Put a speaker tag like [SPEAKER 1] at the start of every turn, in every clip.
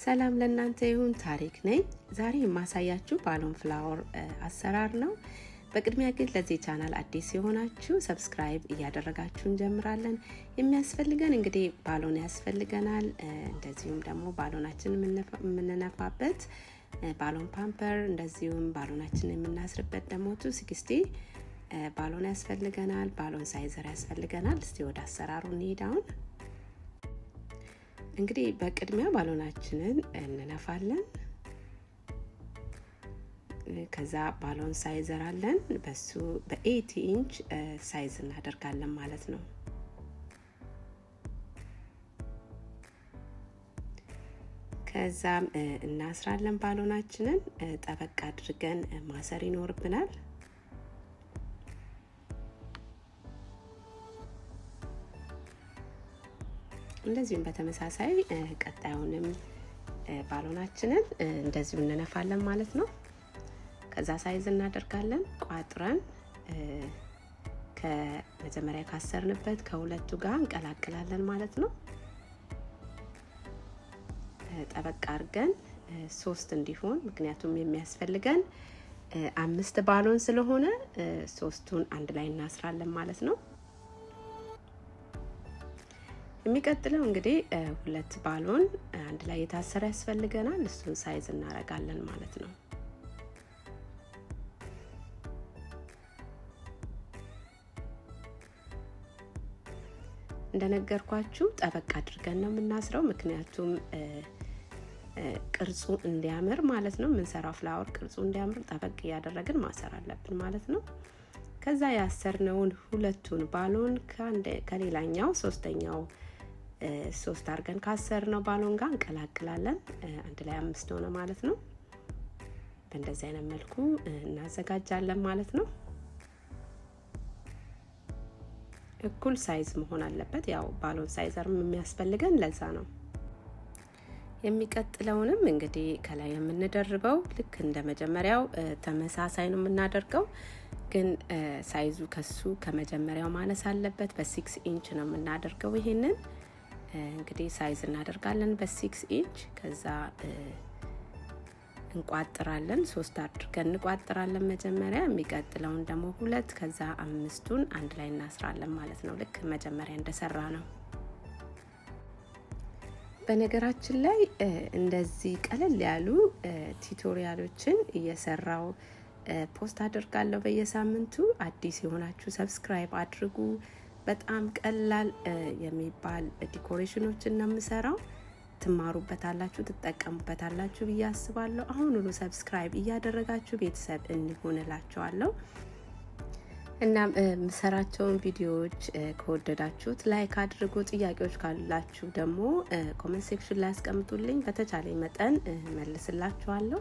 [SPEAKER 1] ሰላም ለእናንተ ይሁን። ታሪክ ነኝ። ዛሬ የማሳያችሁ ባሎን ፍላወር አሰራር ነው። በቅድሚያ ግን ለዚህ ቻናል አዲስ የሆናችሁ ሰብስክራይብ እያደረጋችሁ እንጀምራለን። የሚያስፈልገን እንግዲህ ባሎን ያስፈልገናል። እንደዚሁም ደግሞ ባሎናችን የምንነፋበት ባሎን ፓምፐር፣ እንደዚሁም ባሎናችን የምናስርበት ደግሞ 260 ባሎን ያስፈልገናል። ባሎን ሳይዘር ያስፈልገናል። እስቲ ወደ አሰራሩ እንሄዳለን። እንግዲህ በቅድሚያ ባሎናችንን እንነፋለን። ከዛ ባሎን ሳይዘር አለን። በሱ በ80 ኢንች ሳይዝ እናደርጋለን ማለት ነው። ከዛም እናስራለን። ባሎናችንን ጠበቅ አድርገን ማሰር ይኖርብናል። እንደዚሁም በተመሳሳይ ቀጣዩንም ባሎናችንን እንደዚሁ እንነፋለን ማለት ነው። ከዛ ሳይዝ እናደርጋለን። ቋጥረን ከመጀመሪያ ካሰርንበት ከሁለቱ ጋር እንቀላቅላለን ማለት ነው። ጠበቅ አድርገን 3 እንዲሆን፣ ምክንያቱም የሚያስፈልገን 5 ባሎን ስለሆነ 3ቱን አንድ ላይ እናስራለን ማለት ነው። የሚቀጥለው እንግዲህ 2 ባሎን አንድ ላይ የታሰረ ያስፈልገናል። እሱን ሳይዝ እናደርጋለን ማለት ነው። እንደነገርኳችሁ ጠበቅ አድርገን ነው የምናስረው፣ ምክንያቱም ቅርጹ እንዲያምር ማለት ነው። የምንሰራው ፍላወር ቅርጹ እንዲያምር ጠበቅ እያደረግን ማሰር አለብን ማለት ነው። ከዛ ያሰርነውን 2ቱን ባሎን ከሌላኛው ሶስተኛው 3 አድርገን ካሰርነው ባሎን ጋር እንቀላቅላለን። አንድ ላይ 5 ሆነ ማለት ነው። በእንደዚህ አይነት መልኩ እናዘጋጃለን ማለት ነው። እኩል ሳይዝ መሆን አለበት። ያው ባሎን ሳይዘርም የሚያስፈልገን ለዛ ነው። የሚቀጥለውንም እንግዲህ ከላይ የምንደርበው ልክ እንደ መጀመሪያው ተመሳሳይ ነው የምናደርገው፣ ግን ሳይዙ ከሱ ከመጀመሪያው ማነስ አለበት። በ6 ኢንች ነው የምናደርገው። ይሄንን እንግዲህ ሳይዝ እናደርጋለን በ6 ኢንች። ከዛ እንቋጥራለን። 3 አድርገን እንቋጥራለን መጀመሪያ። የሚቀጥለውን ደግሞ 2፣ ከዛ 5ቱን አንድ ላይ እናስራለን ማለት ነው። ልክ መጀመሪያ እንደሰራ ነው። በነገራችን ላይ እንደዚህ ቀለል ያሉ ቲዩቶሪያሎችን እየሰራው ፖስት አደርጋለሁ በየሳምንቱ። አዲስ የሆናችሁ ሰብስክራይብ አድርጉ። በጣም ቀላል የሚባል ዲኮሬሽኖችን ነው የምሰራው። ትማሩበታላችሁ፣ ትጠቀሙበታላችሁ ብዬ አስባለሁ። አሁኑኑ ሰብስክራይብ እያደረጋችሁ ቤተሰብ እንሆንላችኋለሁ። እና የምሰራቸውን ቪዲዮዎች ከወደዳችሁት ላይክ አድርጉ። ጥያቄዎች ካላችሁ ደግሞ ኮሜንት ሴክሽን ላይ አስቀምጡልኝ። በተቻለኝ መጠን መልስላችኋለሁ።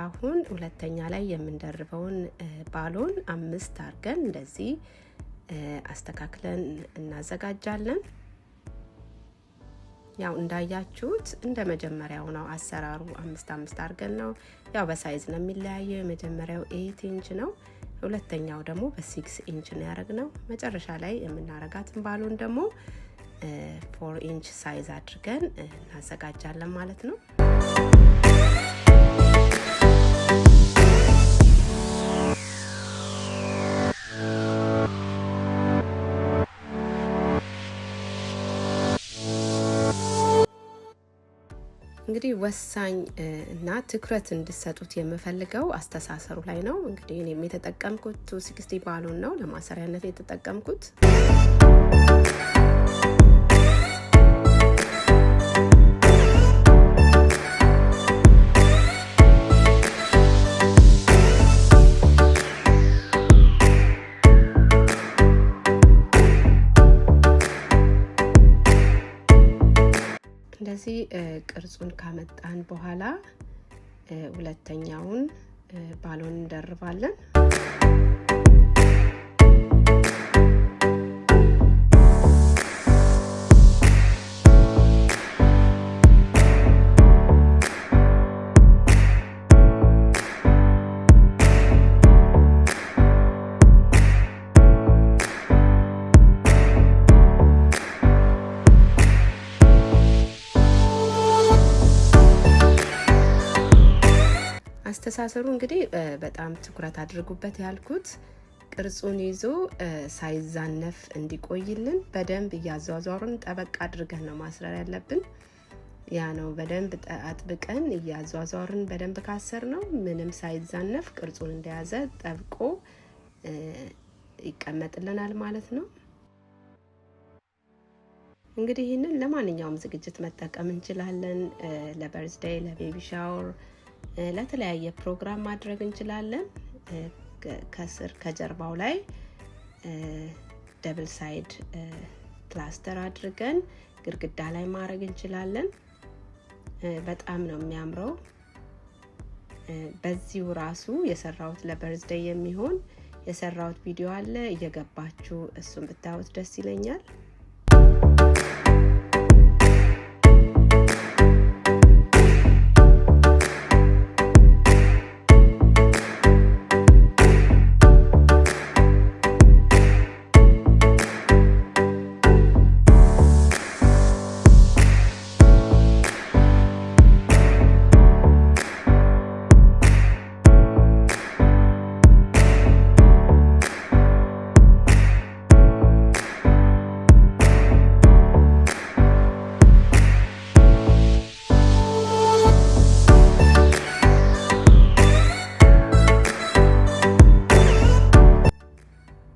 [SPEAKER 1] አሁን ሁለተኛ ላይ የምንደርበውን ባሎን 5 አድርገን እንደዚህ አስተካክለን እናዘጋጃለን። ያው እንዳያችሁት እንደ መጀመሪያው ነው አሰራሩ። 5 አድርገን ነው። ያው በሳይዝ ነው የሚለያየው። የመጀመሪያው 8 ኢንች ነው፣ ሁለተኛው ደግሞ በ6 ኢንች ነው ያደረግነው። መጨረሻ ላይ የምናረጋትን ባሎን ደግሞ 4 ኢንች ሳይዝ አድርገን እናዘጋጃለን ማለት ነው። እንግዲህ ወሳኝ እና ትኩረት እንድትሰጡት የምፈልገው አስተሳሰሩ ላይ ነው። እንግዲህ እኔም የተጠቀምኩት 260 ባሎን ነው ለማሰሪያነት የተጠቀምኩት። እንደዚህ ቅርጹን ካመጣን በኋላ ሁለተኛውን ባሎን እንደርባለን። አስተሳሰሩ እንግዲህ በጣም ትኩረት አድርጉበት ያልኩት ቅርጹን ይዞ ሳይዛነፍ እንዲቆይልን በደንብ እያዟዟሩን ጠበቅ አድርገን ነው ማስረር ያለብን። ያ ነው በደንብ አጥብቀን እያዟዟሩን በደንብ ካሰር ነው ምንም ሳይዛነፍ ቅርጹን እንደያዘ ጠብቆ ይቀመጥልናል ማለት ነው። እንግዲህ ይሄንን ለማንኛውም ዝግጅት መጠቀም እንችላለን። ለበርዝዴይ፣ ለቤቢ ሻወር፣ ለተለያየ ፕሮግራም ማድረግ እንችላለን። ከስር ከጀርባው ላይ ደብል ሳይድ ፕላስተር አድርገን ግድግዳ ላይ ማድረግ እንችላለን። በጣም ነው የሚያምረው። በዚሁ ራሱ የሰራሁት ለበርዝዴይ የሚሆን የሰራሁት ቪዲዮ አለ፣ እየገባችሁ እሱን ብታዩት ደስ ይለኛል።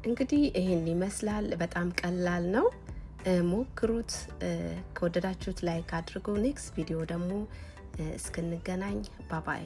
[SPEAKER 1] እንግዲህ ይሄን ይመስላል። በጣም ቀላል ነው። ሞክሩት። ከወደዳችሁት ላይክ አድርጉ። ኔክስት ቪዲዮ ደግሞ እስክንገናኝ ባባይ።